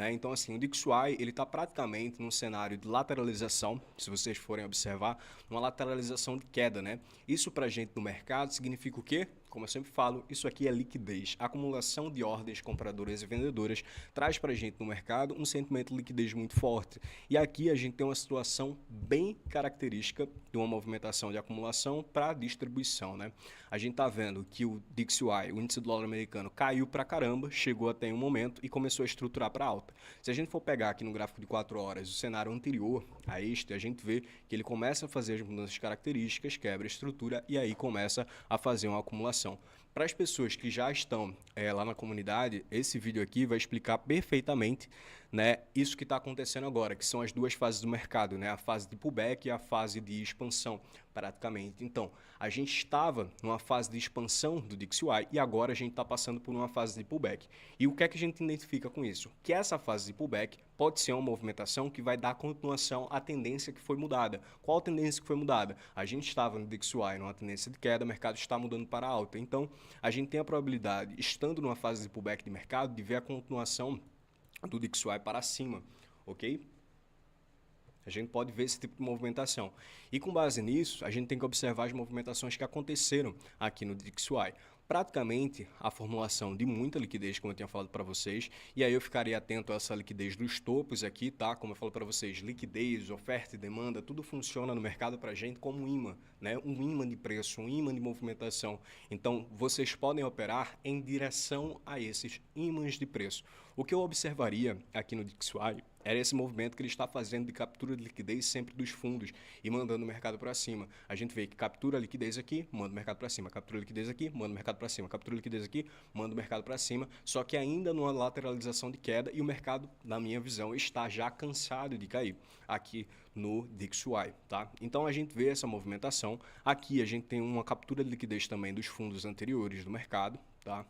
né? Então, assim, o DXY, ele está praticamente num cenário de lateralização, se vocês forem observar, uma lateralização de queda, né? Isso para a gente no mercado significa o quê? Como eu sempre falo, isso aqui é liquidez. A acumulação de ordens compradoras e vendedoras traz para a gente no mercado um sentimento de liquidez muito forte. E aqui a gente tem uma situação bem característica de uma movimentação de acumulação para distribuição, né? A gente está vendo que o DXY, o índice do dólar americano, caiu para caramba, chegou até um momento e começou a estruturar para alta. Se a gente for pegar aqui no gráfico de 4 horas o cenário anterior a este, a gente vê que ele começa a fazer as mudanças de características, quebra a estrutura e aí começa a fazer uma acumulação. Para as pessoas que já estão lá na comunidade, esse vídeo aqui vai explicar perfeitamente, né, isso que está acontecendo agora, que são as duas fases do mercado, né, a fase de pullback e a fase de expansão, praticamente. Então, a gente estava numa fase de expansão do DXY e agora a gente está passando por uma fase de pullback. E o que é que a gente identifica com isso? Que essa fase de pullback pode ser uma movimentação que vai dar continuação à tendência que foi mudada. Qual a tendência que foi mudada? A gente estava no DXY numa tendência de queda, o mercado está mudando para alta. Então, a gente tem a probabilidade, estando numa fase de pullback de mercado, de ver a continuação do DXY para cima, ok? A gente pode ver esse tipo de movimentação. E com base nisso, a gente tem que observar as movimentações que aconteceram aqui no DXY. Praticamente a formulação de muita liquidez, como eu tinha falado para vocês, e aí eu ficaria atento a essa liquidez dos topos aqui, tá? Como eu falo para vocês, liquidez, oferta e demanda, tudo funciona no mercado para a gente como um imã, né? Um imã de preço, um imã de movimentação. Então, vocês podem operar em direção a esses ímãs de preço. O que eu observaria aqui no DXY era esse movimento que ele está fazendo de captura de liquidez sempre dos fundos e mandando o mercado para cima. A gente vê que captura a liquidez aqui, manda o mercado para cima, captura a liquidez aqui, manda o mercado para cima, captura a liquidez aqui, manda o mercado para cima, só que ainda numa lateralização de queda e o mercado, na minha visão, está já cansado de cair aqui no DXY, tá? Então a gente vê essa movimentação. Aqui a gente tem uma captura de liquidez também dos fundos anteriores do mercado, tá?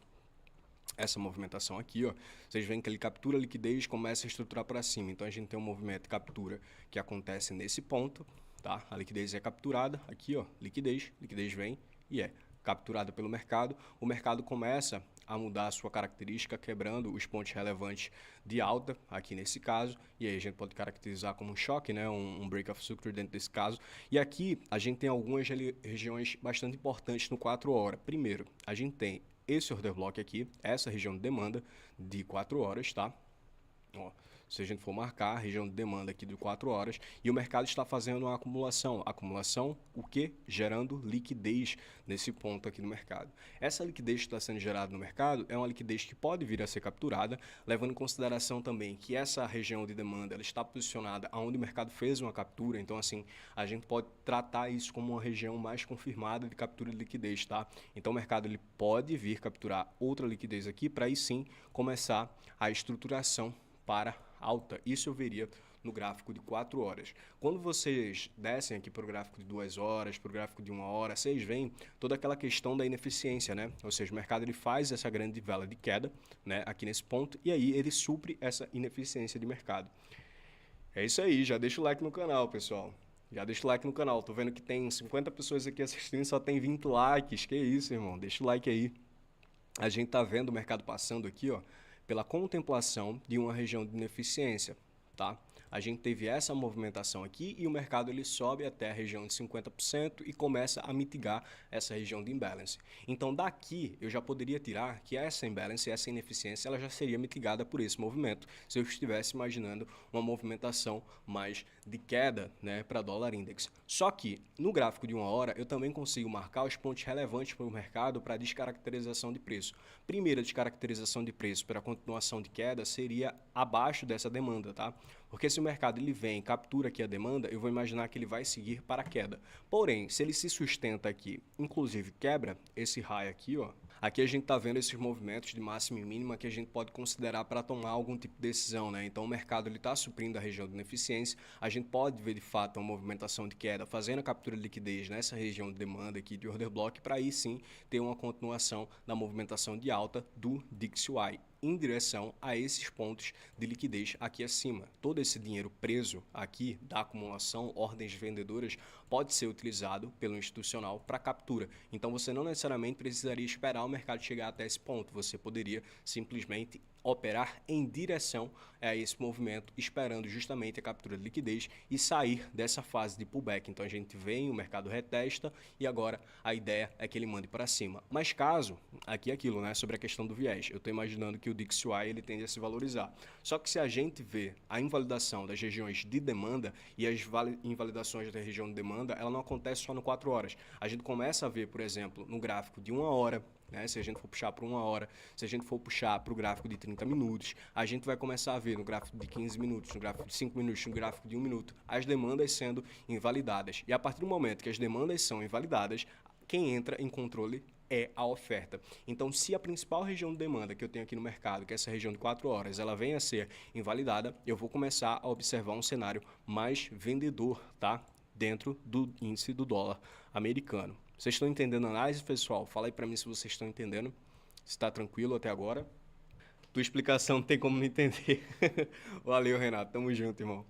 Essa movimentação aqui, ó, vocês veem que ele captura a liquidez e começa a estruturar para cima. Então a gente tem um movimento de captura que acontece nesse ponto, tá? A liquidez é capturada, aqui, ó, liquidez vem e é capturada pelo mercado. O mercado começa a mudar a sua característica, quebrando os pontos relevantes de alta, aqui nesse caso, e aí a gente pode caracterizar como um choque, né, um break of structure dentro desse caso. E aqui a gente tem algumas regiões bastante importantes no 4 horas. Primeiro, a gente tem esse order block aqui, essa região de demanda de 4 horas, tá? Ó, se a gente for marcar a região de demanda aqui de 4 horas e o mercado está fazendo uma acumulação. Acumulação, o que? Gerando liquidez nesse ponto aqui no mercado. Essa liquidez que está sendo gerada no mercado é uma liquidez que pode vir a ser capturada, levando em consideração também que essa região de demanda ela está posicionada onde o mercado fez uma captura. Então, assim, a gente pode tratar isso como uma região mais confirmada de captura de liquidez, tá? Então, o mercado ele pode vir capturar outra liquidez aqui para aí sim começar a estruturação para alta. Isso eu veria no gráfico de 4 horas. Quando vocês descem aqui para o gráfico de 2 horas, para o gráfico de 1 hora, vocês veem toda aquela questão da ineficiência, né? Ou seja, o mercado ele faz essa grande vela de queda, né, aqui nesse ponto, e aí ele supre essa ineficiência de mercado. É isso aí, já deixa o like no canal, pessoal. Já deixa o like no canal. Tô vendo que tem 50 pessoas aqui assistindo, só tem 20 likes. Que isso, irmão? Deixa o like aí. A gente tá vendo o mercado passando aqui, ó, pela contemplação de uma região de ineficiência, tá? A gente teve essa movimentação aqui e o mercado ele sobe até a região de 50% e começa a mitigar essa região de imbalance. Então daqui eu já poderia tirar que essa imbalance, essa ineficiência, ela já seria mitigada por esse movimento, se eu estivesse imaginando uma movimentação mais de queda, né, para dólar index. Só que no gráfico de 1 hora eu também consigo marcar os pontos relevantes para o mercado para descaracterização de preço. Primeira descaracterização de preço para a continuação de queda seria abaixo dessa demanda, tá? Porque se o mercado ele vem e captura aqui a demanda, eu vou imaginar que ele vai seguir para a queda. Porém, se ele se sustenta aqui, inclusive quebra esse high aqui, ó, aqui a gente está vendo esses movimentos de máxima e mínima que a gente pode considerar para tomar algum tipo de decisão, né? Então o mercado ele está suprindo a região de ineficiência, a gente pode ver de fato uma movimentação de queda, fazendo a captura de liquidez nessa região de demanda aqui de order block, para aí sim ter uma continuação da movimentação de alta do DXY em direção a esses pontos de liquidez aqui acima. Todo esse dinheiro preso aqui da acumulação, ordens vendedoras, pode ser utilizado pelo institucional para captura. Então você não necessariamente precisaria esperar o mercado chegar até esse ponto, você poderia simplesmente operar em direção a esse movimento, esperando justamente a captura de liquidez e sair dessa fase de pullback. Então a gente vem, o mercado retesta e agora a ideia é que ele mande para cima. Mas caso, aqui é aquilo, né, sobre a questão do viés, eu estou imaginando que o DXY ele tende a se valorizar. Só que se a gente vê a invalidação das regiões de demanda e as invalidações da região de demanda, ela não acontece só no 4 horas. A gente começa a ver, por exemplo, no gráfico de 1 hora, né? Se a gente for puxar para 1 hora, se a gente for puxar para o gráfico de 30 minutos, a gente vai começar a ver no gráfico de 15 minutos, no gráfico de 5 minutos, no gráfico de 1 minuto, as demandas sendo invalidadas. E a partir do momento que as demandas são invalidadas, quem entra em controle é a oferta. Então, se a principal região de demanda que eu tenho aqui no mercado, que é essa região de 4 horas, ela vem a ser invalidada, eu vou começar a observar um cenário mais vendedor, tá? Dentro do índice do dólar americano. Vocês estão entendendo a análise, pessoal? Fala aí para mim se vocês estão entendendo. Se está tranquilo até agora. Tua explicação não tem como não entender. Valeu, Renato. Tamo junto, irmão.